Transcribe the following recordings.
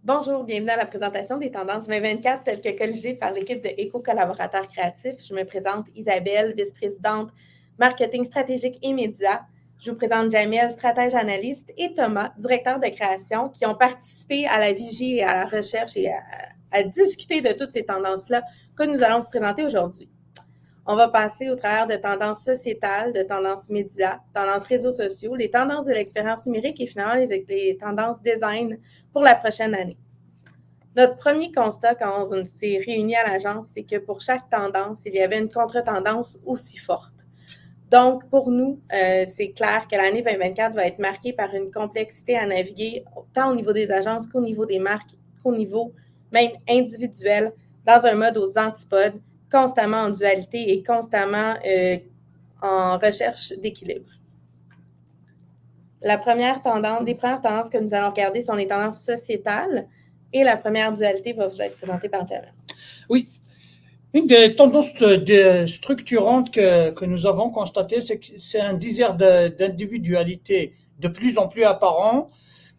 Bonjour, bienvenue à la présentation des tendances 2024 telles que colligées par l'équipe de Éco-collaborateurs créatifs. Je me présente Isabelle, vice-présidente marketing stratégique et médias. Je vous présente Jamel, stratège analyste, et Thomas, directeur de création, qui ont participé à la vigie et à la recherche et à discuter de toutes ces tendances-là que nous allons vous présenter aujourd'hui. On va passer au travers de tendances sociétales, de tendances médias, tendances réseaux sociaux, les tendances de l'expérience numérique et finalement les tendances design pour la prochaine année. Notre premier constat quand on s'est réunis à l'agence, c'est que pour chaque tendance, il y avait une contre-tendance aussi forte. Donc, pour nous, c'est clair que l'année 2024 va être marquée par une complexité à naviguer, tant au niveau des agences qu'au niveau des marques, qu'au niveau même individuel, dans un mode aux antipodes, constamment en dualité et constamment en recherche d'équilibre. Les premières tendances que nous allons regarder sont les tendances sociétales et la première dualité va vous être présentée par Jamel. Oui. Une des tendances structurantes que nous avons constatées, c'est que c'est un désir d'individualité de plus en plus apparent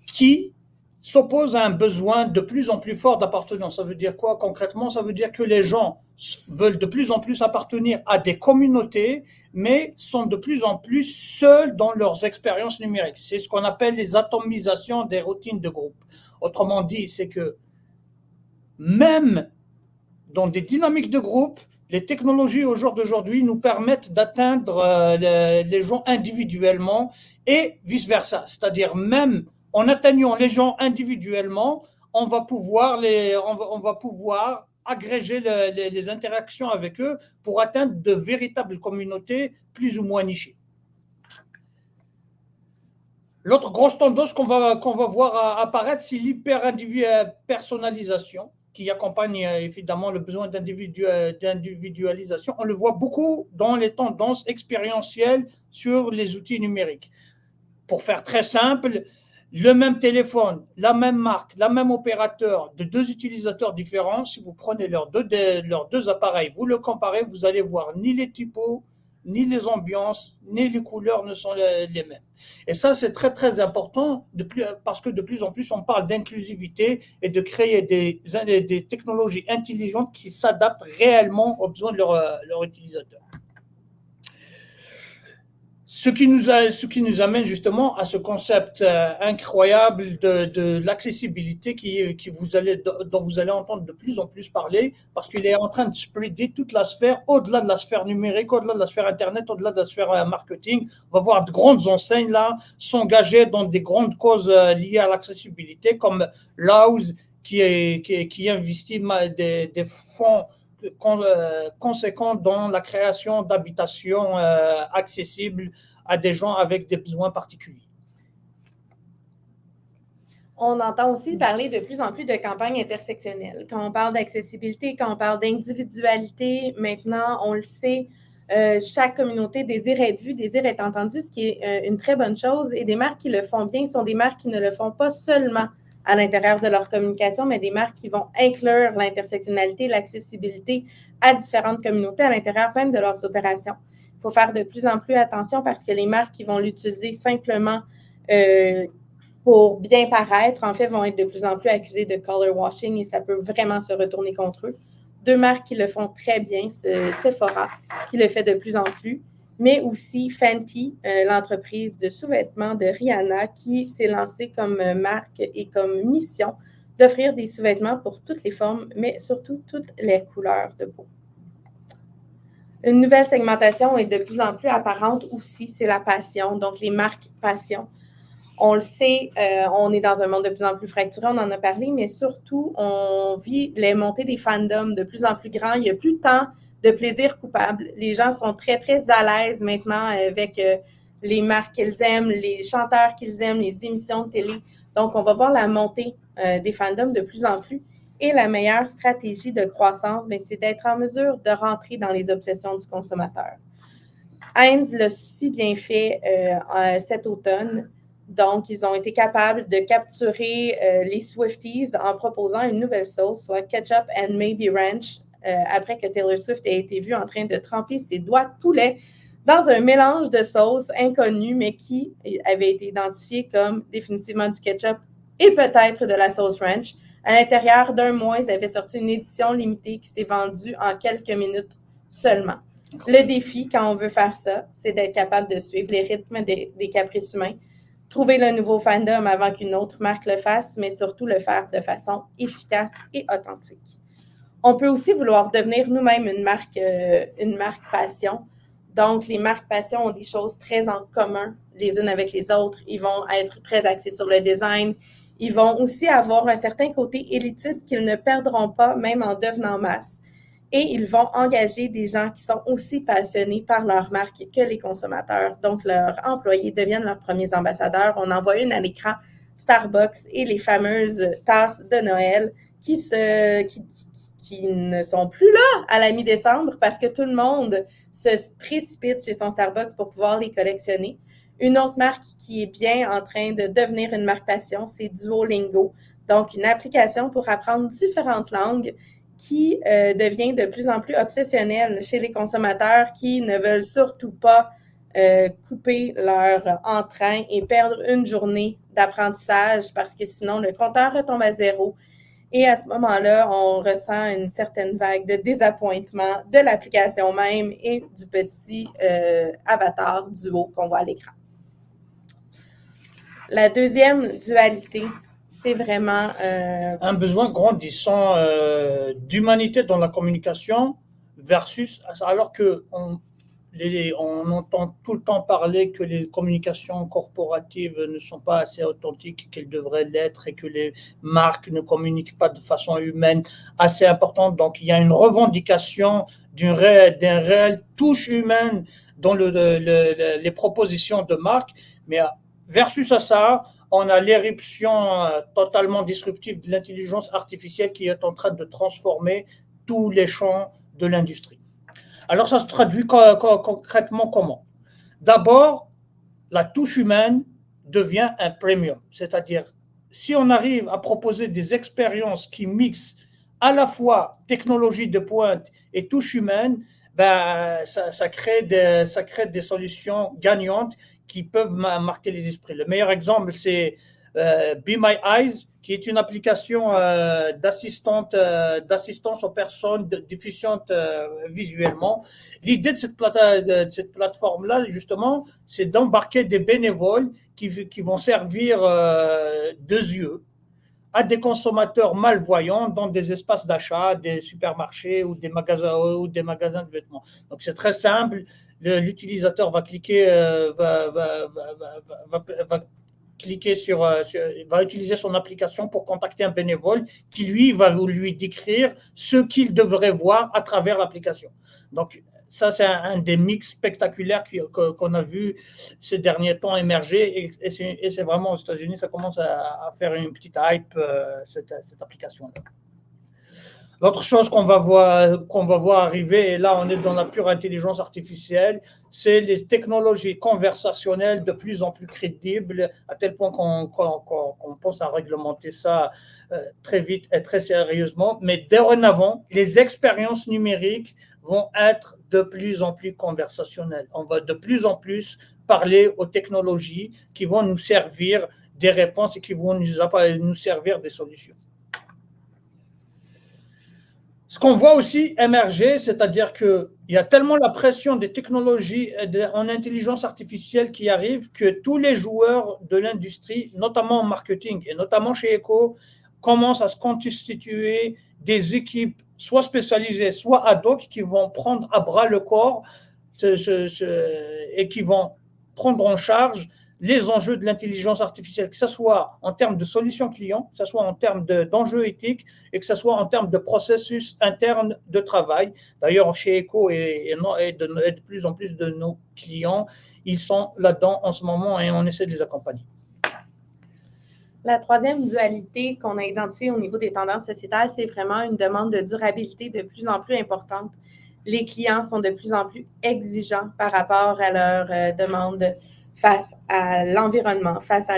qui s'oppose à un besoin de plus en plus fort d'appartenance. Ça veut dire quoi concrètement? Ça veut dire que les gens veulent de plus en plus appartenir à des communautés, mais sont de plus en plus seuls dans leurs expériences numériques. C'est ce qu'on appelle les atomisations des routines de groupe. Autrement dit, c'est que même dans des dynamiques de groupe, les technologies au jour d'aujourd'hui nous permettent d'atteindre les gens individuellement et vice-versa. C'est-à-dire même en atteignant les gens individuellement, on va pouvoir agréger les interactions avec eux pour atteindre de véritables communautés plus ou moins nichées. L'autre grosse tendance qu'on va voir apparaître, c'est l'hyper-personnalisation qui accompagne évidemment le besoin d'individualisation. On le voit beaucoup dans les tendances expérientielles sur les outils numériques. Pour faire très simple, le même téléphone, la même marque, la même opérateur de deux utilisateurs différents, si vous prenez leurs deux appareils, vous le comparez, vous allez voir ni les typos, ni les ambiances, ni les couleurs ne sont les mêmes. Et ça, c'est très, très important parce que de plus en plus, on parle d'inclusivité et de créer des technologies intelligentes qui s'adaptent réellement aux besoins de leurs utilisateurs. Ce qui nous amène justement à ce concept incroyable de l'accessibilité dont vous allez entendre de plus en plus parler, parce qu'il est en train de spreader toute la sphère, au-delà de la sphère numérique, au-delà de la sphère Internet, au-delà de la sphère marketing. On va voir de grandes enseignes là s'engager dans des grandes causes liées à l'accessibilité, comme Laus, qui investit des fonds conséquent dans la création d'habitations accessibles à des gens avec des besoins particuliers. On entend aussi parler de plus en plus de campagnes intersectionnelles. Quand on parle d'accessibilité, quand on parle d'individualité, maintenant, on le sait, chaque communauté désire être vue, désire être entendue, ce qui est une très bonne chose. Et des marques qui le font bien sont des marques qui ne le font pas seulement à l'intérieur de leur communication, mais des marques qui vont inclure l'intersectionnalité, l'accessibilité à différentes communautés à l'intérieur même de leurs opérations. Il faut faire de plus en plus attention parce que les marques qui vont l'utiliser simplement pour bien paraître, en fait, vont être de plus en plus accusées de color washing et ça peut vraiment se retourner contre eux. Deux marques qui le font très bien, Sephora, qui le fait de plus en plus, mais aussi Fenty, l'entreprise de sous-vêtements de Rihanna, qui s'est lancée comme marque et comme mission d'offrir des sous-vêtements pour toutes les formes, mais surtout toutes les couleurs de peau. Une nouvelle segmentation est de plus en plus apparente aussi, c'est la passion, donc les marques passion. On le sait, on est dans un monde de plus en plus fracturé, on en a parlé, mais surtout, on vit les montées des fandoms de plus en plus grands. Il n'y a plus tant de plaisir coupable. Les gens sont très, très à l'aise maintenant avec les marques qu'ils aiment, les chanteurs qu'ils aiment, les émissions de télé. Donc, on va voir la montée des fandoms de plus en plus. Et la meilleure stratégie de croissance, c'est d'être en mesure de rentrer dans les obsessions du consommateur. Heinz l'a si bien fait cet automne. Donc, ils ont été capables de capturer les Swifties en proposant une nouvelle sauce, soit Ketchup and Maybe Ranch, après que Taylor Swift ait été vue en train de tremper ses doigts de poulet dans un mélange de sauces inconnues, mais qui avait été identifié comme définitivement du ketchup et peut-être de la sauce ranch, À l'intérieur d'un mois, ils avaient sorti une édition limitée qui s'est vendue en quelques minutes seulement. Le défi, quand on veut faire ça, c'est d'être capable de suivre les rythmes des caprices humains, trouver le nouveau fandom avant qu'une autre marque le fasse, mais surtout le faire de façon efficace et authentique. On peut aussi vouloir devenir nous-mêmes une marque passion. Donc, les marques passion ont des choses très en commun les unes avec les autres. Ils vont être très axés sur le design. Ils vont aussi avoir un certain côté élitiste qu'ils ne perdront pas, même en devenant masse. Et ils vont engager des gens qui sont aussi passionnés par leur marque que les consommateurs. Donc, leurs employés deviennent leurs premiers ambassadeurs. On en voit une à l'écran, Starbucks et les fameuses tasses de Noël qui ne sont plus là à la mi-décembre parce que tout le monde se précipite chez son Starbucks pour pouvoir les collectionner. Une autre marque qui est bien en train de devenir une marque passion, c'est Duolingo. Donc, une application pour apprendre différentes langues qui devient de plus en plus obsessionnelle chez les consommateurs qui ne veulent surtout pas couper leur entrain et perdre une journée d'apprentissage parce que sinon, le compteur retombe à zéro. Et à ce moment-là, on ressent une certaine vague de désappointement de l'application même et du petit avatar Duo qu'on voit à l'écran. La deuxième dualité, c'est vraiment un besoin grandissant d'humanité dans la communication versus, alors que on entend tout le temps parler que les communications corporatives ne sont pas assez authentiques qu'elles devraient l'être et que les marques ne communiquent pas de façon humaine assez importante. Donc, il y a une revendication d'une réelle touche humaine dans les propositions de marque. Mais versus à ça, on a l'éruption totalement disruptive de l'intelligence artificielle qui est en train de transformer tous les champs de l'industrie. Alors, ça se traduit concrètement comment? D'abord, la touche humaine devient un premium. C'est-à-dire, si on arrive à proposer des expériences qui mixent à la fois technologie de pointe et touche humaine, ben, ça crée des solutions gagnantes qui peuvent marquer les esprits. Le meilleur exemple, c'est Be My Eyes, qui est une application d'assistance aux personnes déficientes visuellement. L'idée de cette plateforme-là, justement, c'est d'embarquer des bénévoles qui vont servir deux yeux à des consommateurs malvoyants dans des espaces d'achat, des supermarchés ou des magasins de vêtements. Donc c'est très simple. L'utilisateur va cliquer, va utiliser son application pour contacter un bénévole qui, lui, va lui décrire ce qu'il devrait voir à travers l'application. Donc, ça, c'est un des mix spectaculaires qu'on a vu ces derniers temps émerger et c'est vraiment aux États-Unis, ça commence à faire une petite hype, cette application-là. L'autre chose qu'on va voir arriver, et là on est dans la pure intelligence artificielle, c'est les technologies conversationnelles de plus en plus crédibles, à tel point qu'on pense à réglementer ça très vite et très sérieusement. Mais dorénavant, les expériences numériques vont être de plus en plus conversationnelles. On va de plus en plus parler aux technologies qui vont nous servir des réponses et qui vont nous servir des solutions. Ce qu'on voit aussi émerger, c'est-à-dire qu'il y a tellement la pression des technologies en intelligence artificielle qui arrive que tous les joueurs de l'industrie, notamment en marketing et notamment chez Eco, commencent à se constituer des équipes soit spécialisées, soit ad hoc, qui vont prendre à bras le corps et qui vont prendre en charge les enjeux de l'intelligence artificielle, que ce soit en termes de solutions clients, que ce soit en termes d'enjeux éthiques et que ce soit en termes de processus interne de travail. D'ailleurs, chez Eco et de plus en plus de nos clients, ils sont là-dedans en ce moment et on essaie de les accompagner. La troisième dualité qu'on a identifiée au niveau des tendances sociétales, c'est vraiment une demande de durabilité de plus en plus importante. Les clients sont de plus en plus exigeants par rapport à leurs demandes face à l'environnement, face à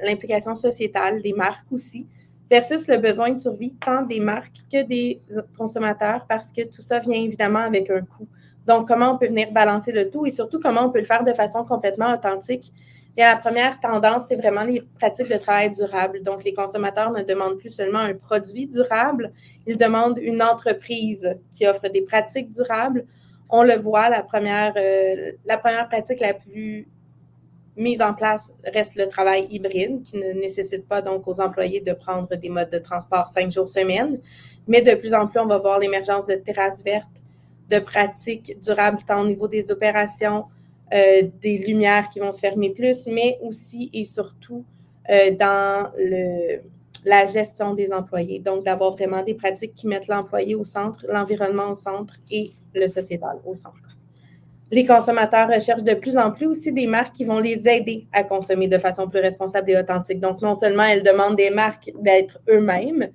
l'implication sociétale des marques aussi, versus le besoin de survie tant des marques que des consommateurs, parce que tout ça vient évidemment avec un coût. Donc, comment on peut venir balancer le tout et surtout comment on peut le faire de façon complètement authentique. Et la première tendance, c'est vraiment les pratiques de travail durable. Donc, les consommateurs ne demandent plus seulement un produit durable, ils demandent une entreprise qui offre des pratiques durables. On le voit, la première pratique la plus mise en place reste le travail hybride, qui ne nécessite pas donc aux employés de prendre des modes de transport 5 jours semaine. Mais de plus en plus, on va voir l'émergence de terrasses vertes, de pratiques durables tant au niveau des opérations, des lumières qui vont se fermer plus, mais aussi et surtout dans la gestion des employés. Donc, d'avoir vraiment des pratiques qui mettent l'employé au centre, l'environnement au centre et le sociétal au centre. Les consommateurs recherchent de plus en plus aussi des marques qui vont les aider à consommer de façon plus responsable et authentique. Donc, non seulement elles demandent des marques d'être eux-mêmes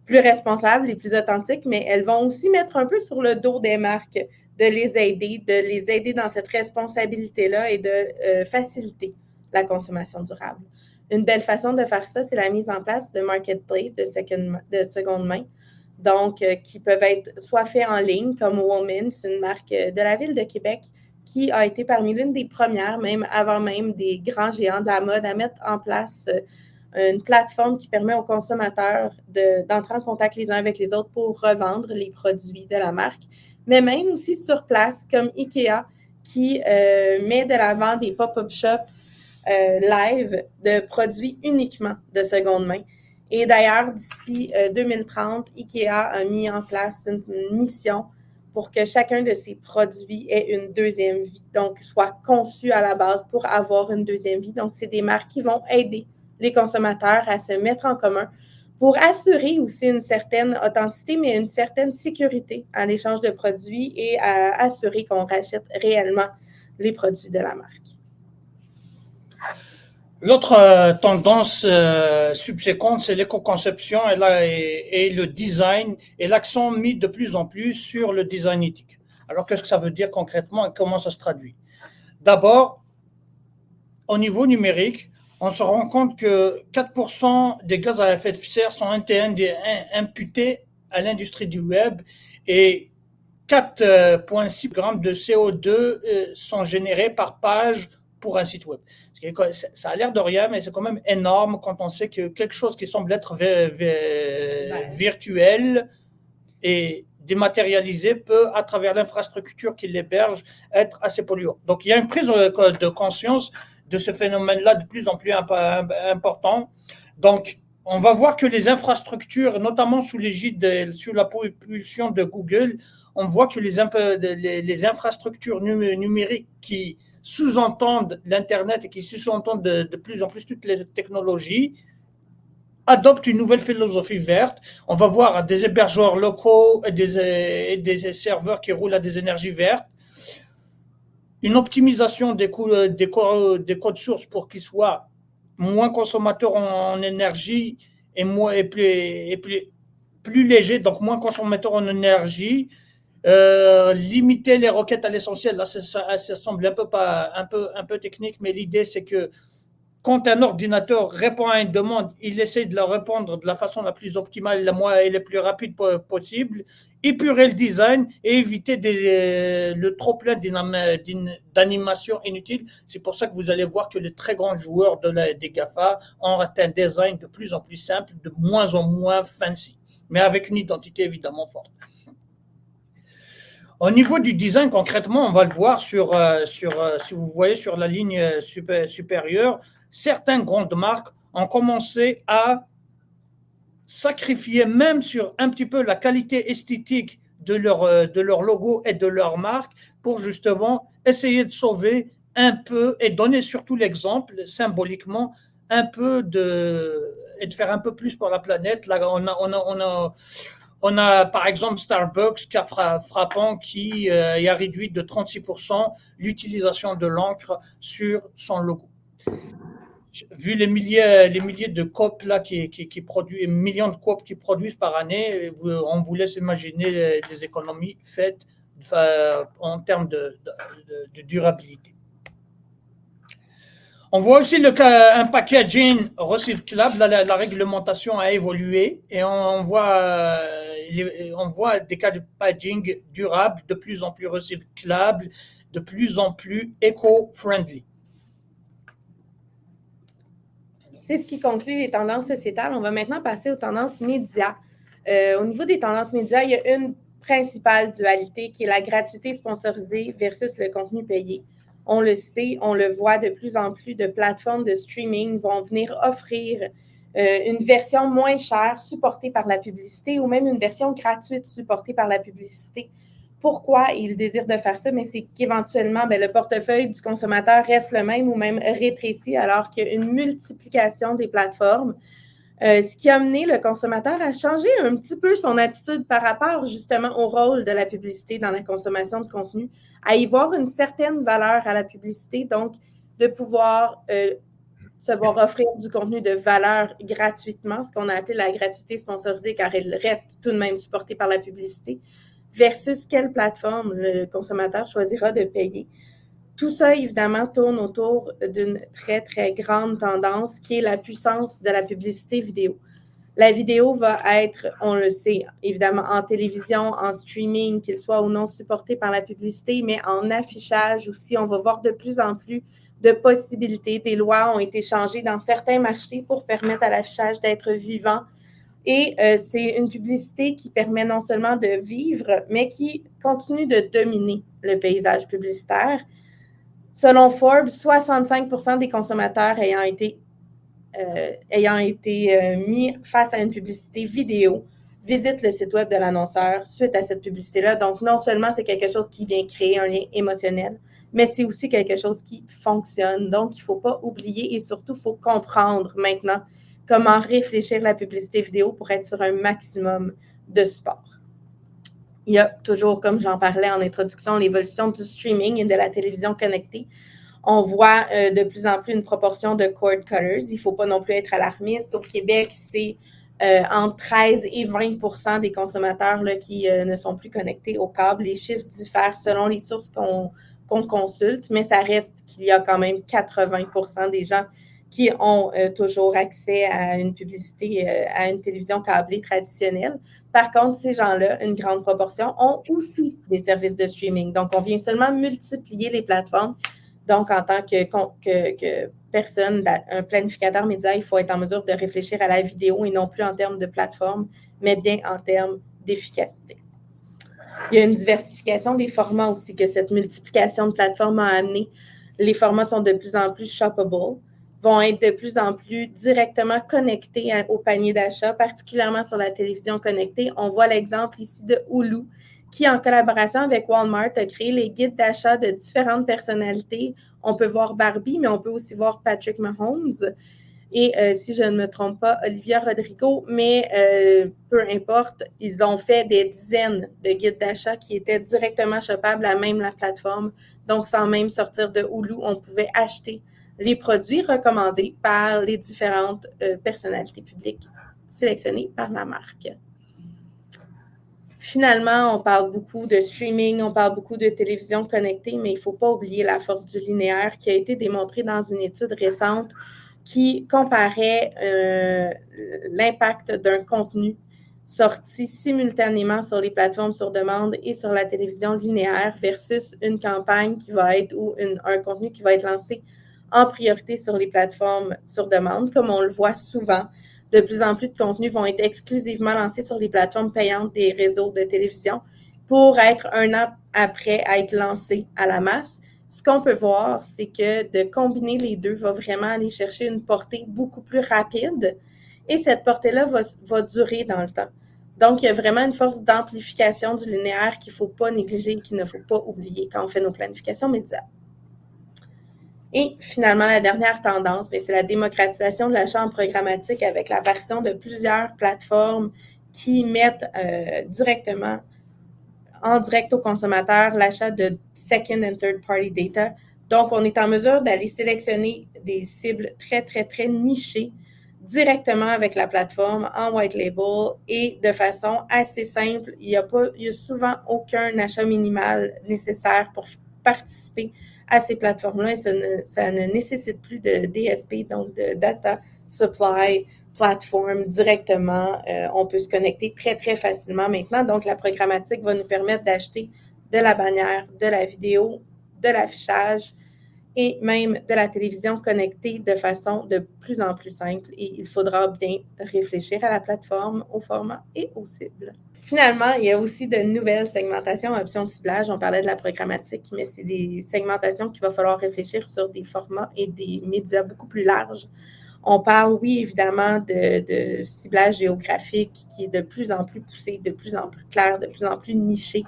plus responsables et plus authentiques, mais elles vont aussi mettre un peu sur le dos des marques de les aider dans cette responsabilité-là et de faciliter la consommation durable. Une belle façon de faire ça, c'est la mise en place de marketplaces de seconde main, donc qui peuvent être soit faits en ligne, comme Woman, c'est une marque de la ville de Québec qui a été parmi l'une des premières, même avant même des grands géants de la mode, à mettre en place une plateforme qui permet aux consommateurs d'entrer en contact les uns avec les autres pour revendre les produits de la marque, mais même aussi sur place, comme IKEA, qui met de l'avant des pop-up shops live de produits uniquement de seconde main. Et d'ailleurs, d'ici 2030, IKEA a mis en place une mission pour que chacun de ces produits ait une deuxième vie, donc soit conçu à la base pour avoir une deuxième vie. Donc, c'est des marques qui vont aider les consommateurs à se mettre en commun pour assurer aussi une certaine authenticité, mais une certaine sécurité à l'échange de produits et à assurer qu'on rachète réellement les produits de la marque. L'autre tendance subséquente, c'est l'éco-conception et le design et l'accent mis de plus en plus sur le design éthique. Alors, qu'est-ce que ça veut dire concrètement et comment ça se traduit? D'abord, au niveau numérique, on se rend compte que 4% des gaz à effet de serre sont imputés à l'industrie du web et 4,6 grammes de CO2 sont générés par page pour un site web. Ça a l'air de rien, mais c'est quand même énorme quand on sait que quelque chose qui semble être virtuel et dématérialisé peut, à travers l'infrastructure qui l'héberge, être assez polluant. Donc, il y a une prise de conscience de ce phénomène-là de plus en plus important. Donc, on va voir que les infrastructures, notamment sous la propulsion de Google, on voit que les infrastructures numériques qui sous-entendent l'Internet et qui sous-entendent de plus en plus toutes les technologies adoptent une nouvelle philosophie verte. On va voir des hébergeurs locaux et des serveurs qui roulent à des énergies vertes, une optimisation des codes sources pour qu'ils soient moins consommateurs en énergie et plus légers, donc moins consommateurs en énergie. Limiter les requêtes à l'essentiel, là ça semble un peu technique, mais l'idée c'est que quand un ordinateur répond à une demande, il essaie de la répondre de la façon la plus optimale et la plus rapide possible, épurer le design et éviter le trop-plein d'animation inutile. C'est pour ça que vous allez voir que les très grands joueurs des GAFA ont un design de plus en plus simple, de moins en moins fancy, mais avec une identité évidemment forte. Au niveau du design, concrètement, on va le voir si vous voyez sur la ligne supérieure, certaines grandes marques ont commencé à sacrifier même sur un petit peu la qualité esthétique de leur logo et de leur marque pour justement essayer de sauver un peu et donner surtout l'exemple symboliquement un peu et de faire un peu plus pour la planète. Là, on a par exemple Starbucks, cas frappant, qui a réduit de 36% l'utilisation de l'encre sur son logo. Vu les milliers de copes là qui produisent, millions de copes qui produisent par année, on vous laisse imaginer les économies faites en termes de durabilité. On voit aussi un packaging recyclable. La réglementation a évolué et on voit des cas de packaging durable, de plus en plus recyclable, de plus en plus éco-friendly. C'est ce qui conclut les tendances sociétales. On va maintenant passer aux tendances médias. Au niveau des tendances médias, il y a une principale dualité qui est la gratuité sponsorisée versus le contenu payé. On le sait, on le voit de plus en plus de plateformes de streaming vont venir offrir une version moins chère supportée par la publicité ou même une version gratuite supportée par la publicité. Pourquoi ils désirent de faire ça? Mais c'est qu'éventuellement, le portefeuille du consommateur reste le même ou même rétrécit alors qu'il y a une multiplication des plateformes. Ce qui a amené le consommateur à changer un petit peu son attitude par rapport justement au rôle de la publicité dans la consommation de contenu, à y voir une certaine valeur à la publicité, donc de pouvoir se voir offrir du contenu de valeur gratuitement, ce qu'on a appelé la gratuité sponsorisée, car elle reste tout de même supportée par la publicité, versus quelle plateforme le consommateur choisira de payer. Tout ça, évidemment, tourne autour d'une très, très grande tendance qui est la puissance de la publicité vidéo. La vidéo va être, on le sait, évidemment, en télévision, en streaming, qu'il soit ou non supporté par la publicité, mais en affichage aussi, on va voir de plus en plus de possibilités. Des lois ont été changées dans certains marchés pour permettre à l'affichage d'être vivant. Et c'est une publicité qui permet non seulement de vivre, mais qui continue de dominer le paysage publicitaire. Selon Forbes, 65% des consommateurs ayant été mis face à une publicité vidéo visitent le site web de l'annonceur suite à cette publicité-là. Donc, non seulement c'est quelque chose qui vient créer un lien émotionnel, mais c'est aussi quelque chose qui fonctionne. Donc, il ne faut pas oublier et surtout, il faut comprendre maintenant comment réfléchir la publicité vidéo pour être sur un maximum de support. Il y a toujours, comme j'en parlais en introduction, l'évolution du streaming et de la télévision connectée. On voit de plus en plus une proportion de cord cutters. Il ne faut pas non plus être alarmiste. Au Québec, c'est entre 13 et 20% des consommateurs là, qui ne sont plus connectés au câble. Les chiffres diffèrent selon les sources qu'on consulte, mais ça reste qu'il y a quand même 80% des gens qui ont toujours accès à une publicité, à une télévision câblée traditionnelle. Par contre, ces gens-là, une grande proportion, ont aussi des services de streaming. Donc, on vient seulement multiplier les plateformes. Donc, en tant que personne, un planificateur média, il faut être en mesure de réfléchir à la vidéo et non plus en termes de plateforme, mais bien en termes d'efficacité. Il y a une diversification des formats aussi que cette multiplication de plateformes a amené. Les formats sont de plus en plus shoppable, vont être de plus en plus directement connectés au panier d'achat, particulièrement sur la télévision connectée. On voit l'exemple ici de Hulu, qui, en collaboration avec Walmart, a créé les guides d'achat de différentes personnalités. On peut voir Barbie, mais on peut aussi voir Patrick Mahomes et, si je ne me trompe pas, Olivia Rodrigo. Mais peu importe, ils ont fait des dizaines de guides d'achat qui étaient directement shoppables à même la plateforme. Donc, sans même sortir de Hulu, on pouvait acheter les produits recommandés par les différentes personnalités publiques sélectionnées par la marque. Finalement, on parle beaucoup de streaming, on parle beaucoup de télévision connectée, mais il ne faut pas oublier la force du linéaire qui a été démontrée dans une étude récente qui comparait l'impact d'un contenu sorti simultanément sur les plateformes sur demande et sur la télévision linéaire versus une campagne qui va être ou un contenu qui va être lancé en priorité sur les plateformes sur demande, comme on le voit souvent. De plus en plus de contenus vont être exclusivement lancés sur les plateformes payantes des réseaux de télévision pour être un an après être lancés à la masse. Ce qu'on peut voir, c'est que de combiner les deux va vraiment aller chercher une portée beaucoup plus rapide et cette portée-là va durer dans le temps. Donc, il y a vraiment une force d'amplification du linéaire qu'il ne faut pas négliger et qu'il ne faut pas oublier quand on fait nos planifications médias. Et finalement, la dernière tendance, c'est la démocratisation de l'achat en programmatique avec l'apparition de plusieurs plateformes qui mettent directement en direct aux consommateurs l'achat de second and third party data. Donc, on est en mesure d'aller sélectionner des cibles très, très, très nichées directement avec la plateforme en white label et de façon assez simple. Il y a souvent aucun achat minimal nécessaire pour participer à ces plateformes-là et ça ne nécessite plus de DSP, donc de Data Supply Platform directement. On peut se connecter très, très facilement maintenant. Donc, la programmatique va nous permettre d'acheter de la bannière, de la vidéo, de l'affichage et même de la télévision connectée de façon de plus en plus simple. Et il faudra bien réfléchir à la plateforme, au format et aux cibles. Finalement, il y a aussi de nouvelles segmentations, options de ciblage. On parlait de la programmatique, mais c'est des segmentations qu'il va falloir réfléchir sur des formats et des médias beaucoup plus larges. On parle, oui, évidemment, de ciblage géographique qui est de plus en plus poussé, de plus en plus clair, de plus en plus niché,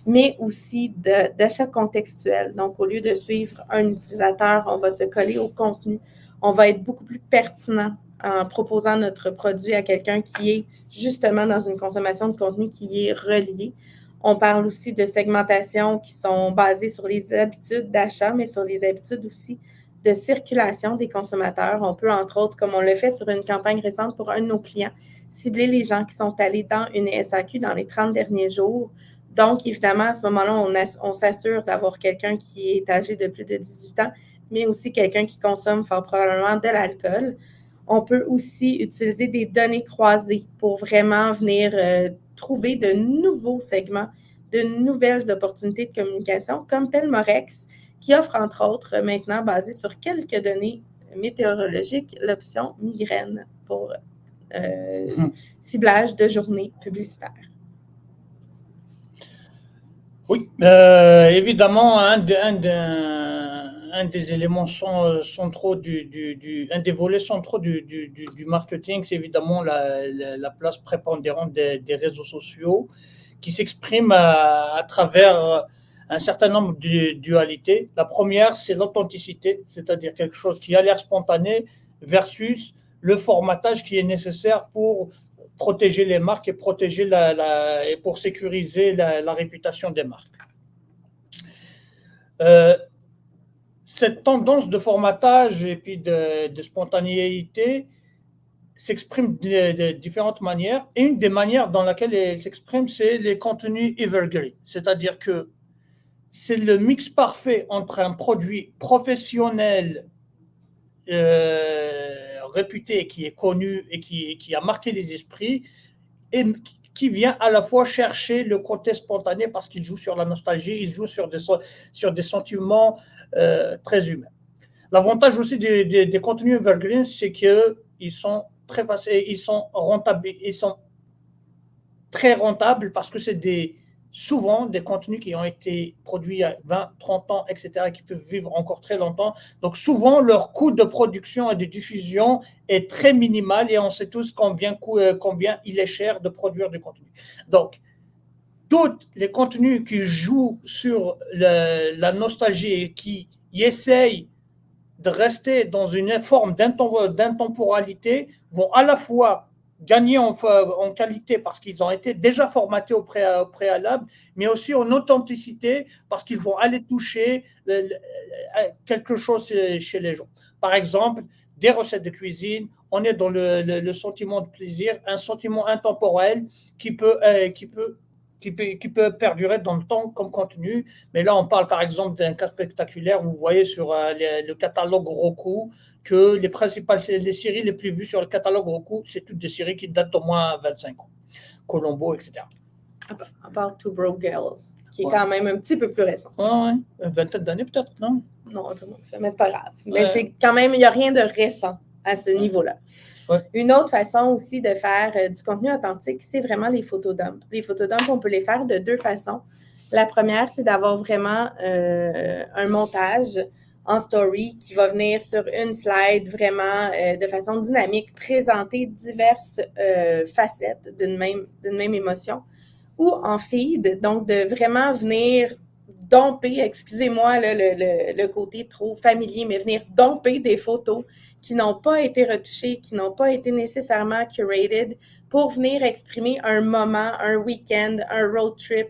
mais aussi d'achat contextuel. Donc, au lieu de suivre un utilisateur, on va se coller au contenu. On va être beaucoup plus pertinent en proposant notre produit à quelqu'un qui est justement dans une consommation de contenu qui est relié. On parle aussi de segmentation qui sont basées sur les habitudes d'achat, mais sur les habitudes aussi de circulation des consommateurs. On peut, entre autres, comme on le fait sur une campagne récente pour un de nos clients, cibler les gens qui sont allés dans une SAQ dans les 30 derniers jours. Donc, évidemment, à ce moment-là, on s'assure d'avoir quelqu'un qui est âgé de plus de 18 ans, mais aussi quelqu'un qui consomme fort probablement de l'alcool. On peut aussi utiliser des données croisées pour vraiment venir trouver de nouveaux segments, de nouvelles opportunités de communication, comme Pelmorex, qui offre entre autres maintenant, basé sur quelques données météorologiques, l'option migraine pour ciblage de journée publicitaire. Oui, évidemment, un des éléments centraux un des volets centraux du marketing, c'est évidemment la place prépondérante des réseaux sociaux qui s'exprime à travers un certain nombre de dualités. La première, c'est l'authenticité, c'est-à-dire quelque chose qui a l'air spontané versus le formatage qui est nécessaire pour protéger les marques et et pour sécuriser la réputation des marques. Cette tendance de formatage et puis de spontanéité s'exprime de différentes manières. Et une des manières dans laquelle elle s'exprime, c'est les contenus evergreen. C'est-à-dire que c'est le mix parfait entre un produit professionnel réputé, qui est connu et qui a marqué les esprits, et qui vient à la fois chercher le côté spontané parce qu'il joue sur la nostalgie, il joue sur des sentiments très humains. L'avantage aussi des contenus evergreen, c'est qu'ils sont très faciles, ils sont très rentables parce que c'est souvent des contenus qui ont été produits il y a 20, 30 ans, etc., qui peuvent vivre encore très longtemps. Donc souvent, leur coût de production et de diffusion est très minimal et on sait tous combien il est cher de produire du contenu. Donc, tous les contenus qui jouent sur la nostalgie et qui essayent de rester dans une forme d'intemporalité vont à la fois gagner en qualité parce qu'ils ont été déjà formatés au préalable, mais aussi en authenticité parce qu'ils vont aller toucher quelque chose chez les gens. Par exemple, des recettes de cuisine, on est dans le sentiment de plaisir, un sentiment intemporel qui peut perdurer dans le temps comme contenu. Mais là, on parle par exemple d'un cas spectaculaire. Vous voyez sur le catalogue Roku que les séries les plus vues sur le catalogue Roku, c'est toutes des séries qui datent d'au moins 25 ans. Colombo, etc. À part Two Broke Girls, qui est quand même un petit peu plus récent. Ouais, une vingtaine d'années peut-être, non? Non, un peu moins que ça, mais c'est pas grave. Mais c'est quand même, il n'y a rien de récent à ce niveau-là. Ouais. Une autre façon aussi de faire du contenu authentique, c'est vraiment les photodumps. Les photodumps, on peut les faire de deux façons. La première, c'est d'avoir vraiment un montage en story qui va venir sur une slide vraiment de façon dynamique, présenter diverses facettes d'une même émotion, ou en feed, donc de vraiment venir domper, excusez-moi le côté trop familier, mais venir domper des photos qui n'ont pas été retouchées, qui n'ont pas été nécessairement curated pour venir exprimer un moment, un week-end, un road trip,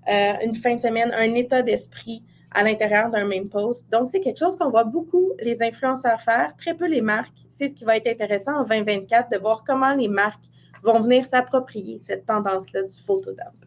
une fin de semaine, un état d'esprit à l'intérieur d'un même post. Donc, c'est quelque chose qu'on voit beaucoup les influenceurs faire, très peu les marques. C'est ce qui va être intéressant en 2024, de voir comment les marques vont venir s'approprier cette tendance-là du photodump.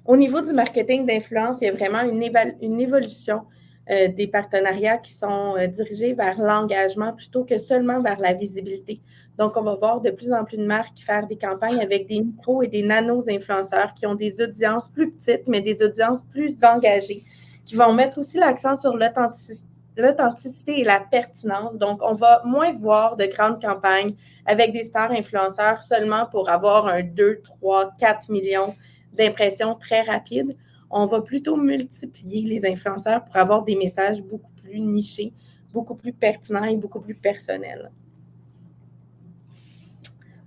Au niveau du marketing d'influence, il y a vraiment une évolution des partenariats qui sont dirigés vers l'engagement plutôt que seulement vers la visibilité. Donc, on va voir de plus en plus de marques faire des campagnes avec des micros et des nano-influenceurs qui ont des audiences plus petites, mais des audiences plus engagées, qui vont mettre aussi l'accent sur l'authenticité et la pertinence. Donc, on va moins voir de grandes campagnes avec des stars influenceurs seulement pour avoir un 2, 3, 4 millions d'impressions très rapides. On va plutôt multiplier les influenceurs pour avoir des messages beaucoup plus nichés, beaucoup plus pertinents et beaucoup plus personnels.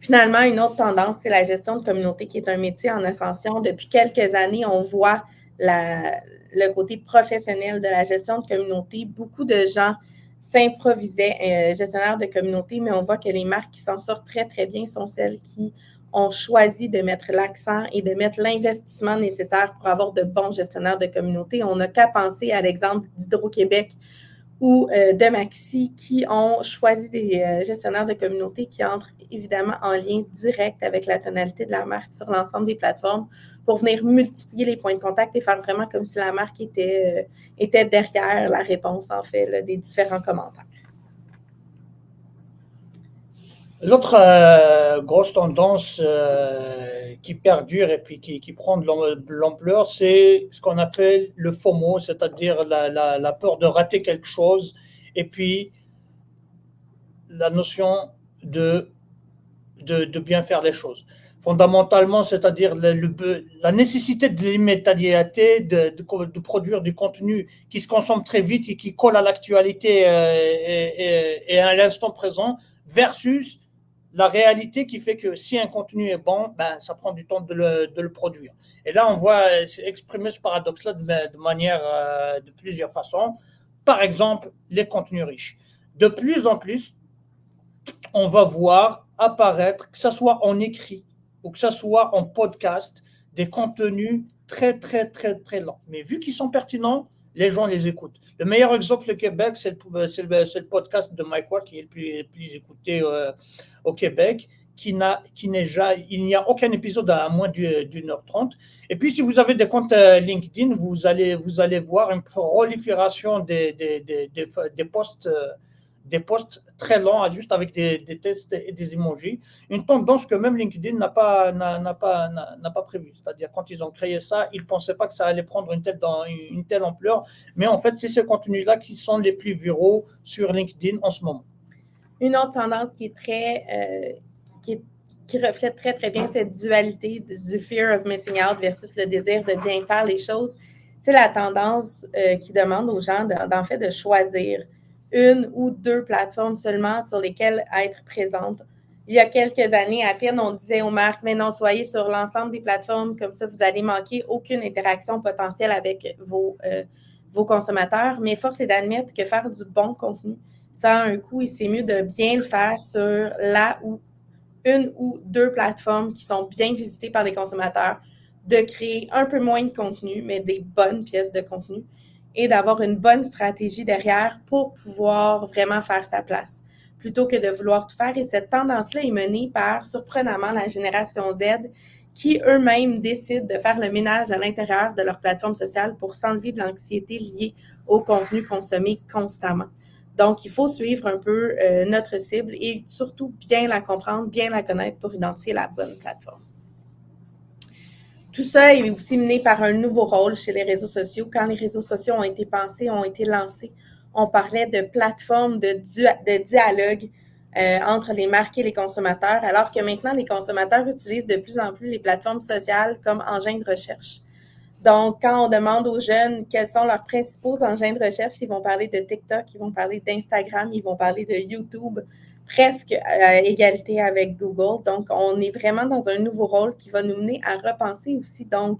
Finalement, une autre tendance, c'est la gestion de communauté, qui est un métier en ascension. Depuis quelques années, on voit le côté professionnel de la gestion de communauté. Beaucoup de gens s'improvisaient gestionnaires de communauté, mais on voit que les marques qui s'en sortent très, très bien sont celles qui ont choisi de mettre l'accent et de mettre l'investissement nécessaire pour avoir de bons gestionnaires de communauté. On n'a qu'à penser à l'exemple d'Hydro-Québec ou de Maxi qui ont choisi des gestionnaires de communauté qui entrent évidemment en lien direct avec la tonalité de la marque sur l'ensemble des plateformes pour venir multiplier les points de contact et faire vraiment comme si la marque était derrière la réponse, en fait, là, des différents commentaires. L'autre grosse tendance qui perdure et puis qui prend de l'ampleur, c'est ce qu'on appelle le FOMO, c'est-à-dire la peur de rater quelque chose, et puis la notion de bien faire les choses. Fondamentalement, c'est-à-dire la nécessité de l'immédiateté, de produire du contenu qui se consomme très vite et qui colle à l'actualité et à l'instant présent, versus la réalité qui fait que si un contenu est bon, ben, ça prend du temps de le produire. Et là, on voit exprimer ce paradoxe-là de manière, de plusieurs façons. Par exemple, les contenus riches. De plus en plus, on va voir apparaître, que ce soit en écrit ou que ce soit en podcast, des contenus très, très, très, très lents. Mais vu qu'ils sont pertinents, les gens les écoutent. Le meilleur exemple au Québec, c'est le podcast de Mike Ward qui est le plus écouté au Québec, il n'y a aucun épisode à moins d'1h30. Et puis, si vous avez des comptes LinkedIn, vous allez voir une prolifération des posts très longs, juste avec des textes et des emojis. Une tendance que même LinkedIn n'a pas prévue. C'est-à-dire, quand ils ont créé ça, ils ne pensaient pas que ça allait prendre une telle ampleur. Mais en fait, c'est ces contenus-là qui sont les plus viraux sur LinkedIn en ce moment. Une autre tendance qui est qui reflète très, très bien cette dualité du fear of missing out versus le désir de bien faire les choses, c'est la tendance qui demande aux gens d'en fait de choisir une ou deux plateformes seulement sur lesquelles être présente. Il y a quelques années à peine, on disait aux marques, mais non, soyez sur l'ensemble des plateformes, comme ça, vous allez manquer aucune interaction potentielle avec vos consommateurs. Mais force est d'admettre que faire du bon contenu, ça a un coût et c'est mieux de bien le faire sur une ou deux plateformes qui sont bien visitées par les consommateurs, de créer un peu moins de contenu, mais des bonnes pièces de contenu et d'avoir une bonne stratégie derrière pour pouvoir vraiment faire sa place, plutôt que de vouloir tout faire. Et cette tendance-là est menée par, surprenamment, la génération Z qui eux-mêmes décident de faire le ménage à l'intérieur de leur plateforme sociale pour s'enlever de l'anxiété liée au contenu consommé constamment. Donc, il faut suivre un peu notre cible et surtout bien la comprendre, bien la connaître pour identifier la bonne plateforme. Tout ça est aussi mené par un nouveau rôle chez les réseaux sociaux. Quand les réseaux sociaux ont été pensés, ont été lancés, on parlait de plateformes de dialogue entre les marques et les consommateurs, alors que maintenant, les consommateurs utilisent de plus en plus les plateformes sociales comme engins de recherche. Donc, quand on demande aux jeunes quels sont leurs principaux engins de recherche, ils vont parler de TikTok, ils vont parler d'Instagram, ils vont parler de YouTube, presque à égalité avec Google. Donc, on est vraiment dans un nouveau rôle qui va nous mener à repenser aussi donc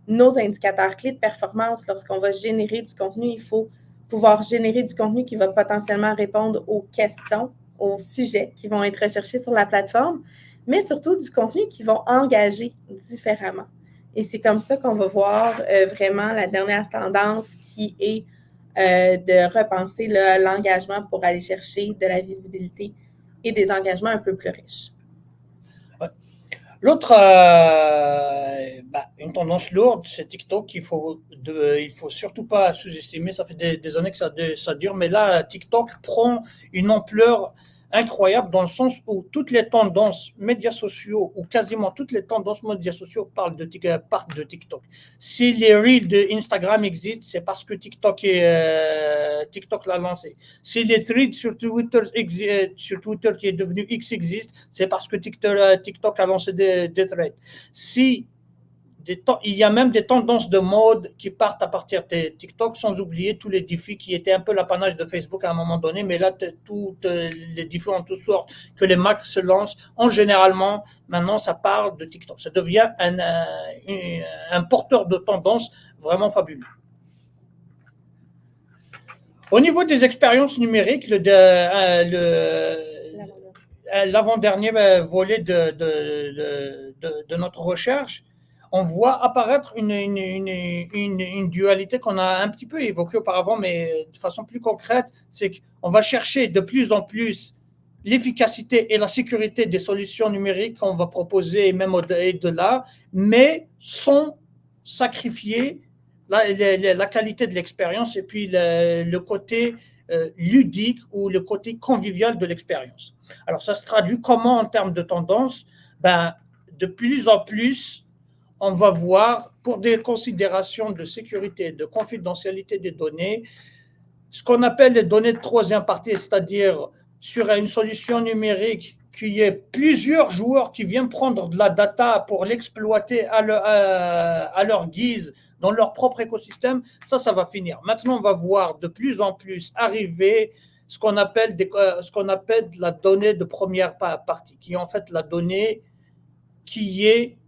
nos indicateurs clés de performance. Lorsqu'on va générer du contenu, il faut pouvoir générer du contenu qui va potentiellement répondre aux questions, aux sujets qui vont être recherchés sur la plateforme, mais surtout du contenu qui vont engager différemment. Et c'est comme ça qu'on va voir vraiment la dernière tendance qui est de repenser l'engagement pour aller chercher de la visibilité et des engagements un peu plus riches. Ouais. L'autre, une tendance lourde, c'est TikTok. Il faut surtout pas sous-estimer. Ça fait des années que ça dure, mais là, TikTok prend une ampleur incroyable dans le sens où toutes les tendances médias sociaux, ou quasiment toutes les tendances médias sociaux partent de TikTok. Si les Reels de Instagram existent, c'est parce que TikTok l'a lancé. Si les threads sur Twitter qui est devenu X existent, c'est parce que TikTok a lancé des threads. Il y a même des tendances de mode qui partent à partir de TikTok, sans oublier tous les défis qui étaient un peu l'apanage de Facebook à un moment donné, mais là, toutes les défis en toutes sortes que les marques se lancent, généralement, maintenant, ça part de TikTok. Ça devient un porteur de tendances vraiment fabuleux. Au niveau des expériences numériques, l'avant-dernier volet de notre recherche, on voit apparaître une dualité qu'on a un petit peu évoquée auparavant, mais de façon plus concrète, c'est qu'on va chercher de plus en plus l'efficacité et la sécurité des solutions numériques qu'on va proposer, et même au-delà, mais sans sacrifier la qualité de l'expérience et puis le côté ludique ou le côté convivial de l'expérience. Alors, ça se traduit comment en termes de tendance? De plus en plus, on va voir, pour des considérations de sécurité, de confidentialité des données, ce qu'on appelle les données de troisième partie, c'est-à-dire sur une solution numérique qu'il y ait plusieurs joueurs qui viennent prendre de la data pour l'exploiter à leur guise dans leur propre écosystème, ça va finir. Maintenant, on va voir de plus en plus arriver ce qu'on appelle la donnée de première partie, qui est en fait la donnée qui est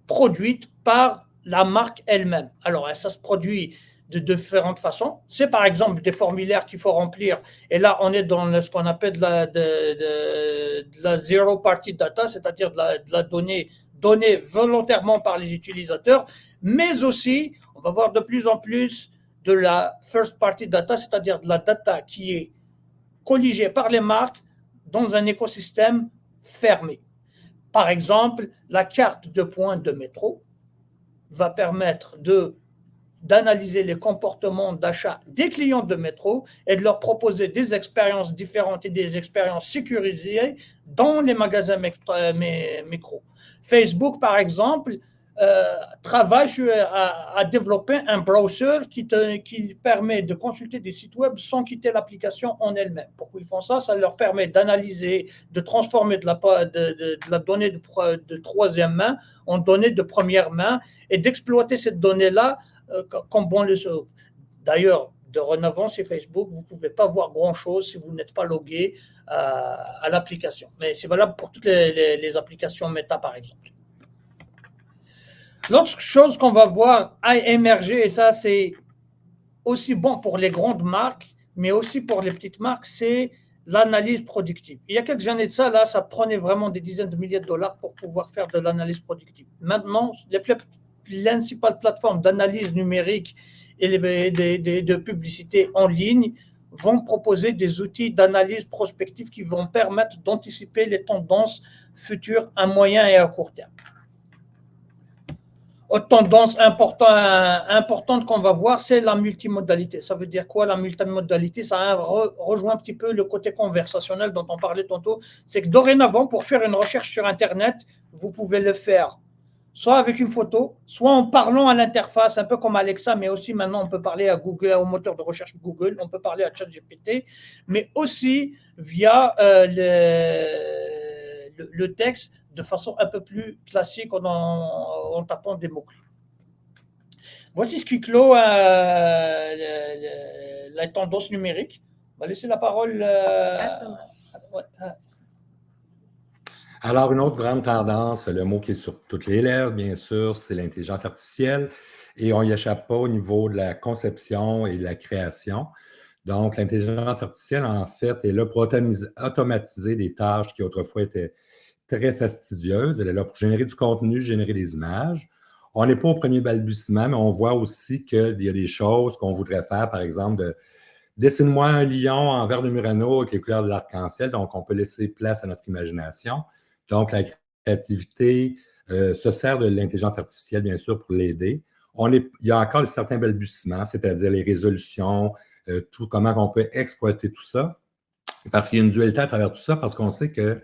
produite par la marque elle-même. Alors, ça se produit de différentes façons. C'est par exemple des formulaires qu'il faut remplir. Et là, on est dans ce qu'on appelle de la zero party data, c'est-à-dire de la donnée donnée volontairement par les utilisateurs, mais aussi, on va voir de plus en plus de la first party data, c'est-à-dire de la data qui est colligée par les marques dans un écosystème fermé. Par exemple, la carte de points de métro va permettre d'analyser les comportements d'achat des clients de métro et de leur proposer des expériences différentes et des expériences sécurisées dans les magasins métro. Facebook, par exemple, travaille à développer un browser qui permet de consulter des sites web sans quitter l'application en elle-même. Pourquoi ils font ça? Ça leur permet d'analyser, de transformer de la donnée de troisième main en donnée de première main et d'exploiter cette donnée-là comme bon le sauve. D'ailleurs, dorénavant, chez Facebook, vous ne pouvez pas voir grand-chose si vous n'êtes pas logué à l'application. Mais c'est valable pour toutes les applications Meta, par exemple. L'autre chose qu'on va voir émerger, et ça c'est aussi bon pour les grandes marques, mais aussi pour les petites marques, c'est l'analyse productive. Il y a quelques années de ça, là, ça prenait vraiment des dizaines de milliers de dollars pour pouvoir faire de l'analyse productive. Maintenant, les principales plateformes d'analyse numérique et de publicité en ligne vont proposer des outils d'analyse prospective qui vont permettre d'anticiper les tendances futures à moyen et à court terme. Autre tendance importante qu'on va voir, c'est la multimodalité. Ça veut dire quoi la multimodalité? Ça rejoint un petit peu le côté conversationnel dont on parlait tantôt. C'est que dorénavant, pour faire une recherche sur Internet, vous pouvez le faire soit avec une photo, soit en parlant à l'interface, un peu comme Alexa, mais aussi maintenant on peut parler à Google, au moteur de recherche Google, on peut parler à ChatGPT, mais aussi via le texte de façon un peu plus classique en tapant des mots-clés. Voici ce qui clôt la tendance numérique. On va laisser la parole à Thomas. Alors, une autre grande tendance, le mot qui est sur toutes les lèvres, bien sûr, c'est l'intelligence artificielle. Et on n'y échappe pas au niveau de la conception et de la création. Donc, l'intelligence artificielle, en fait, est là pour automatiser des tâches qui autrefois étaient très fastidieuses. Elle est là pour générer du contenu, générer des images. On n'est pas au premier balbutiement, mais on voit aussi qu'il y a des choses qu'on voudrait faire, par exemple, de dessine-moi un lion en vert de Murano avec les couleurs de l'arc-en-ciel. Donc, on peut laisser place à notre imagination. Donc, la créativité se sert de l'intelligence artificielle, bien sûr, pour l'aider. Il y a encore certains balbutiements, c'est-à-dire les résolutions, comment on peut exploiter tout ça. Parce qu'il y a une dualité à travers tout ça, parce qu'on sait que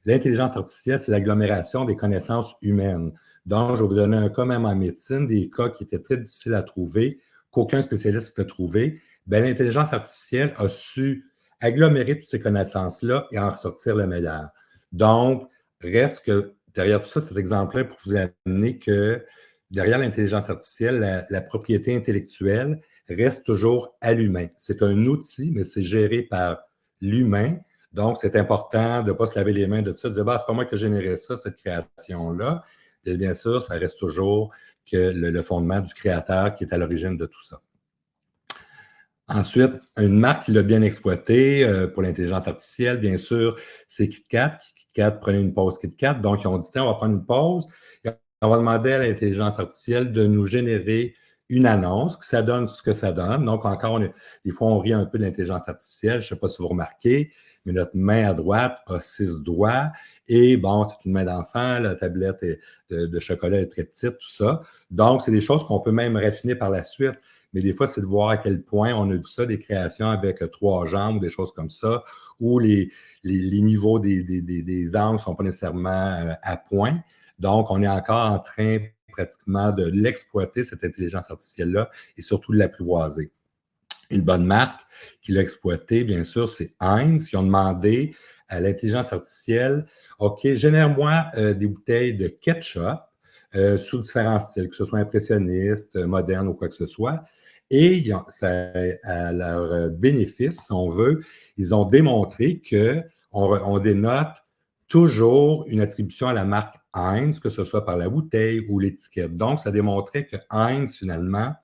l'intelligence artificielle, c'est l'agglomération des connaissances humaines. Donc, je vais vous donner un cas même en médecine, des cas qui étaient très difficiles à trouver, qu'aucun spécialiste ne peut trouver. Bien, l'intelligence artificielle a su agglomérer toutes ces connaissances-là et en ressortir le meilleur. Donc, reste que derrière tout ça, cet exemple-là pour vous amener que derrière l'intelligence artificielle, la propriété intellectuelle reste toujours à l'humain. C'est un outil, mais c'est géré par l'humain. Donc, c'est important de ne pas se laver les mains de ça, de dire, bah, c'est pas moi qui ai généré ça, cette création-là. Et bien sûr, ça reste toujours que le fondement du créateur qui est à l'origine de tout ça. Ensuite, une marque qui l'a bien exploité pour l'intelligence artificielle, bien sûr, c'est KitKat. KitKat prenait une pause KitKat. Donc, ils ont dit, tiens, on va prendre une pause. Et on va demander à l'intelligence artificielle de nous générer une annonce, que ça donne ce que ça donne. Donc, encore, des fois, on rit un peu de l'intelligence artificielle. Je ne sais pas si vous remarquez, mais notre main à droite a 6 doigts. Et bon, c'est une main d'enfant, la tablette de chocolat est très petite, tout ça. Donc, c'est des choses qu'on peut même raffiner par la suite. Mais des fois, c'est de voir à quel point on a vu ça, des créations avec 3 jambes, des choses comme ça, où les niveaux des angles ne sont pas nécessairement à point. Donc, on est encore en train pratiquement de l'exploiter, cette intelligence artificielle-là, et surtout de l'apprivoiser. Une bonne marque qui l'a exploité, bien sûr, c'est Heinz, qui ont demandé à l'intelligence artificielle, OK, génère-moi des bouteilles de ketchup sous différents styles, que ce soit impressionniste, moderne ou quoi que ce soit. Et à leur bénéfice, si on veut, ils ont démontré qu'on dénote toujours une attribution à la marque Heinz, que ce soit par la bouteille ou l'étiquette. Donc, ça démontrait que Heinz, finalement,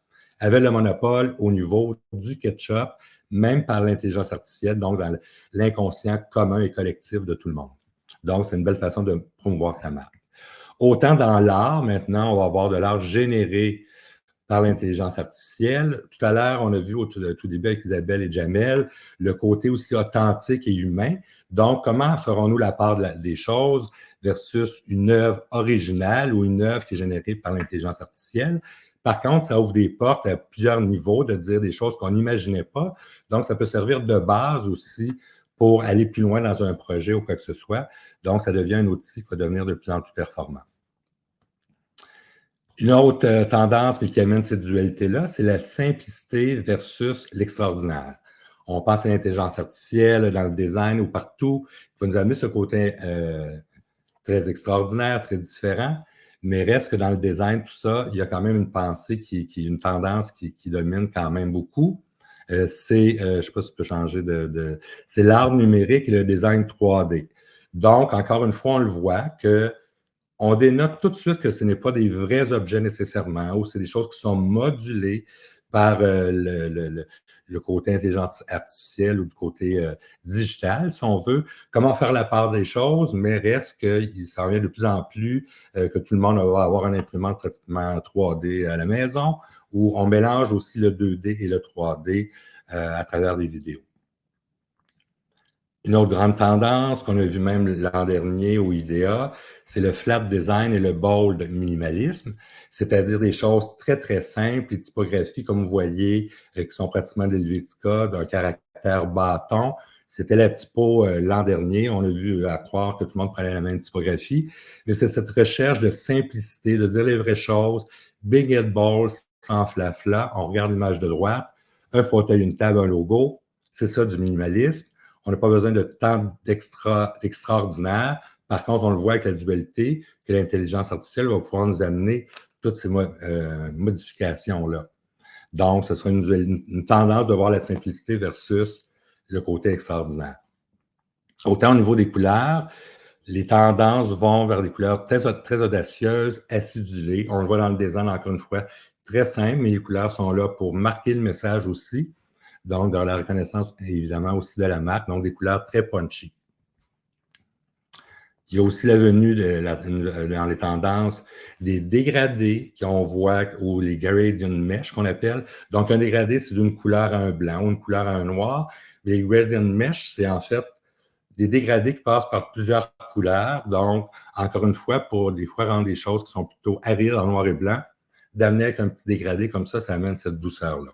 avait le monopole au niveau du ketchup, même par l'intelligence artificielle, donc dans l'inconscient commun et collectif de tout le monde. Donc, c'est une belle façon de promouvoir sa marque. Autant dans l'art, maintenant, on va avoir de l'art généré par l'intelligence artificielle. Tout à l'heure, on a vu au tout début avec Isabelle et Jamel, le côté aussi authentique et humain. Donc, comment ferons-nous la part des choses versus une œuvre originale ou une œuvre qui est générée par l'intelligence artificielle? Par contre, ça ouvre des portes à plusieurs niveaux de dire des choses qu'on n'imaginait pas. Donc, ça peut servir de base aussi pour aller plus loin dans un projet ou quoi que ce soit. Donc, ça devient un outil qui va devenir de plus en plus performant. Une autre tendance, mais qui amène cette dualité-là, c'est la simplicité versus l'extraordinaire. On pense à l'intelligence artificielle, dans le design ou partout, qui va nous amener ce côté très extraordinaire, très différent, mais reste que dans le design, tout ça, il y a quand même une pensée, une tendance qui domine quand même beaucoup. Je ne sais pas si je peux changer c'est l'art numérique et le design 3D. Donc, encore une fois, on le voit que on dénote tout de suite que ce n'est pas des vrais objets nécessairement, ou c'est des choses qui sont modulées par le côté intelligence artificielle ou le côté digital, si on veut. Comment faire la part des choses, mais reste qu'il s'en vient de plus en plus que tout le monde va avoir un imprimante pratiquement 3D à la maison, où on mélange aussi le 2D et le 3D à travers des vidéos. Une autre grande tendance qu'on a vu même l'an dernier au IDEA, c'est le flat design et le bold minimalisme, c'est-à-dire des choses très, très simples, les typographies, comme vous voyez, qui sont pratiquement des Helvetica, d'un caractère bâton. C'était la typo l'an dernier. On a vu à croire que tout le monde prenait la même typographie. Mais c'est cette recherche de simplicité, de dire les vraies choses, big and bold, sans flafla. On regarde l'image de droite, un fauteuil, une table, un logo. C'est ça du minimalisme. On n'a pas besoin de tant d'extraordinaire. Par contre, on le voit avec la dualité que l'intelligence artificielle va pouvoir nous amener toutes ces modifications-là. Donc, ce sera une tendance de voir la simplicité versus le côté extraordinaire. Autant au niveau des couleurs, les tendances vont vers des couleurs très, très audacieuses, acidulées. On le voit dans le design, encore une fois, très simple, mais les couleurs sont là pour marquer le message aussi. Donc, dans la reconnaissance, évidemment, aussi de la marque, donc des couleurs très punchy. Il y a aussi la venue dans les tendances des dégradés qu'on voit, ou les gradient mesh qu'on appelle. Donc, un dégradé, c'est d'une couleur à un blanc ou une couleur à un noir. Les gradient mesh, c'est en fait des dégradés qui passent par plusieurs couleurs. Donc, encore une fois, pour des fois rendre des choses qui sont plutôt arides en noir et blanc, d'amener avec un petit dégradé comme ça amène cette douceur-là.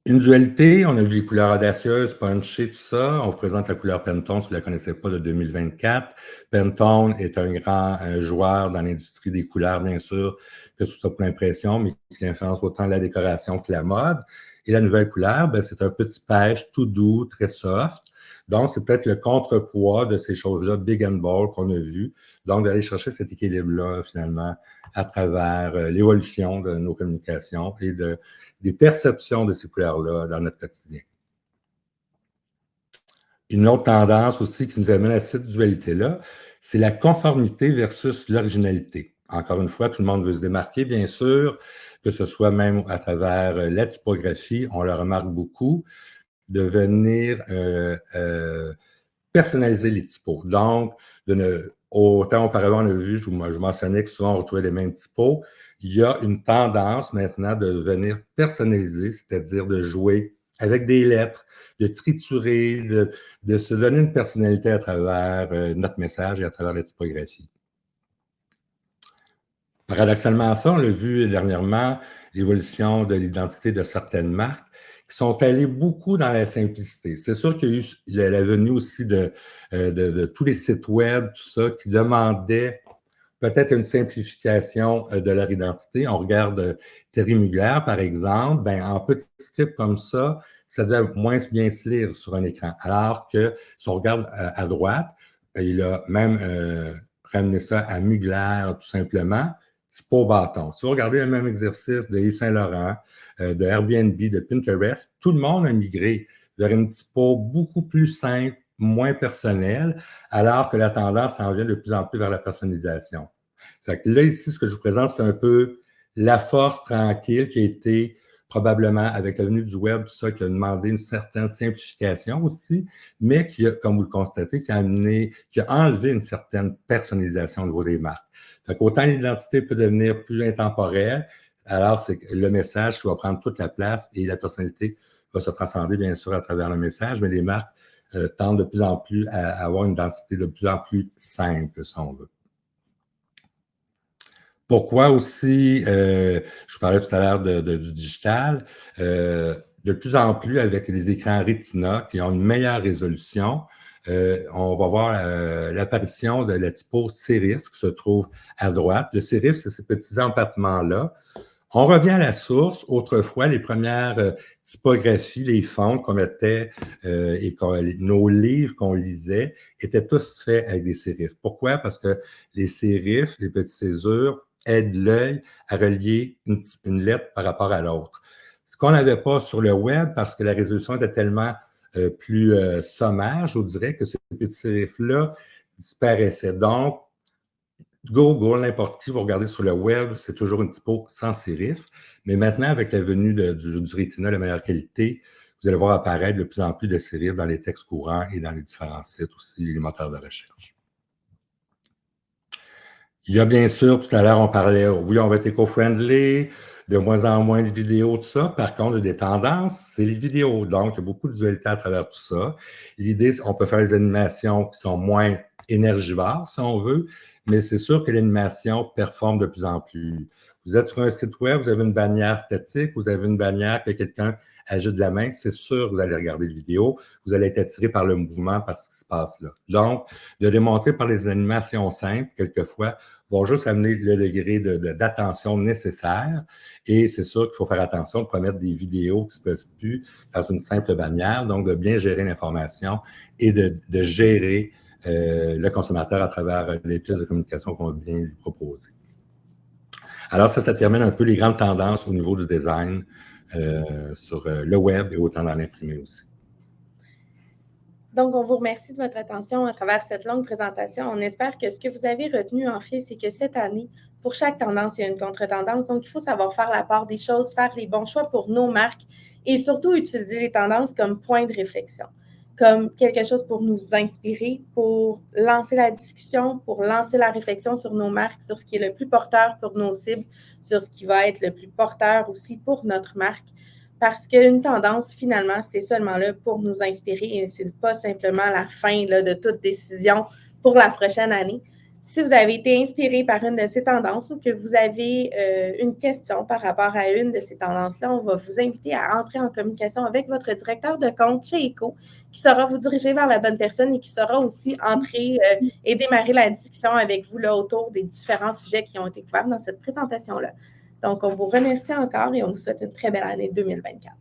Une dualité, on a vu les couleurs audacieuses, punchées, tout ça. On vous présente la couleur Pantone, si vous ne la connaissez pas, de 2024. Pantone est un grand joueur dans l'industrie des couleurs, bien sûr, que ce soit pour l'impression, mais qui influence autant la décoration que la mode. Et la nouvelle couleur, ben, c'est un petit beige tout doux, très soft. Donc, c'est peut-être le contrepoids de ces choses-là, big and bold, qu'on a vu. Donc, d'aller chercher cet équilibre-là, finalement, à travers l'évolution de nos communications et des perceptions de ces couleurs-là dans notre quotidien. Une autre tendance aussi qui nous amène à cette dualité-là, c'est la conformité versus l'originalité. Encore une fois, tout le monde veut se démarquer, bien sûr, que ce soit même à travers la typographie, on le remarque beaucoup, de venir personnaliser les typos. Donc, autant auparavant, on a vu, je mentionnais que souvent on retrouvait les mêmes typos. Il y a une tendance maintenant de venir personnaliser, c'est-à-dire de jouer avec des lettres, de triturer, de se donner une personnalité à travers notre message et à travers la typographie. Paradoxalement, ça, on l'a vu dernièrement, l'évolution de l'identité de certaines marques qui sont allées beaucoup dans la simplicité. C'est sûr qu'il y a eu la venue aussi de tous les sites web, tout ça, qui demandaient peut-être une simplification de leur identité. On regarde Terry Mugler, par exemple, ben, en petit script comme ça doit moins bien se lire sur un écran. Alors que si on regarde à droite, il a même ramené ça à Mugler, tout simplement, typo bâton. Si vous regardez le même exercice de Yves Saint-Laurent, de Airbnb, de Pinterest, tout le monde a migré vers une typo beaucoup plus simple, moins personnelle, alors que la tendance s'en vient de plus en plus vers la personnalisation. Fait que là, ici, ce que je vous présente, c'est un peu la force tranquille qui a été probablement avec la venue du web, tout ça, qui a demandé une certaine simplification aussi, mais qui a, comme vous le constatez, qui a enlevé une certaine personnalisation au niveau des marques. Fait qu'autant l'identité peut devenir plus intemporelle, alors c'est le message qui va prendre toute la place et la personnalité va se transcender, bien sûr, à travers le message, mais les marques tendent de plus en plus à avoir une identité de plus en plus simple, si on veut. Pourquoi aussi, je vous parlais tout à l'heure du digital, de plus en plus avec les écrans Retina qui ont une meilleure résolution, on va voir l'apparition de la typo serif qui se trouve à droite. Le serif, c'est ces petits empattements-là. On revient à la source. Autrefois, les premières typographies, les fonds qu'on mettait et nos livres qu'on lisait étaient tous faits avec des sérifs. Pourquoi? Parce que les sérifs, les petites césures, aident l'œil à relier une lettre par rapport à l'autre. Ce qu'on n'avait pas sur le web, parce que la résolution était tellement plus sommaire, je vous dirais que ces petits sérifs-là disparaissaient. Donc, Google, n'importe qui, vous regardez sur le web, c'est toujours une typo sans sérif. Mais maintenant, avec la venue du Retina de meilleure qualité, vous allez voir apparaître de plus en plus de sérifs dans les textes courants et dans les différents sites aussi, les moteurs de recherche. Il y a bien sûr, tout à l'heure, on parlait, oui, on va être éco-friendly, de moins en moins de vidéos, tout ça. Par contre, des tendances, c'est les vidéos. Donc, il y a beaucoup de dualité à travers tout ça. L'idée, c'est qu'on peut faire des animations qui sont moins énergivores, si on veut, mais c'est sûr que l'animation performe de plus en plus. Vous êtes sur un site web, vous avez une bannière statique, vous avez une bannière que quelqu'un agite de la main, c'est sûr que vous allez regarder la vidéo, vous allez être attiré par le mouvement, par ce qui se passe là. Donc, de démontrer par les animations simples, quelquefois, vont juste amener le degré d'attention nécessaire. Et c'est sûr qu'il faut faire attention de ne pas mettre des vidéos qui ne se peuvent plus dans une simple bannière, donc de bien gérer l'information et de gérer le consommateur à travers les pièces de communication qu'on va bien lui proposer. Alors ça termine un peu les grandes tendances au niveau du design sur le web et autant dans l'imprimé aussi. Donc, on vous remercie de votre attention à travers cette longue présentation. On espère que ce que vous avez retenu, en fait, c'est que cette année, pour chaque tendance, il y a une contre-tendance. Donc, il faut savoir faire la part des choses, faire les bons choix pour nos marques et surtout utiliser les tendances comme point de réflexion, comme quelque chose pour nous inspirer, pour lancer la discussion, pour lancer la réflexion sur nos marques, sur ce qui est le plus porteur pour nos cibles, sur ce qui va être le plus porteur aussi pour notre marque. Parce qu'une tendance, finalement, c'est seulement là pour nous inspirer et ce n'est pas simplement la fin là, de toute décision pour la prochaine année. Si vous avez été inspiré par une de ces tendances ou que vous avez une question par rapport à une de ces tendances-là, on va vous inviter à entrer en communication avec votre directeur de compte chez ECO, qui saura vous diriger vers la bonne personne et qui saura aussi entrer et démarrer la discussion avec vous là, autour des différents sujets qui ont été couverts dans cette présentation-là. Donc, on vous remercie encore et on vous souhaite une très belle année 2024.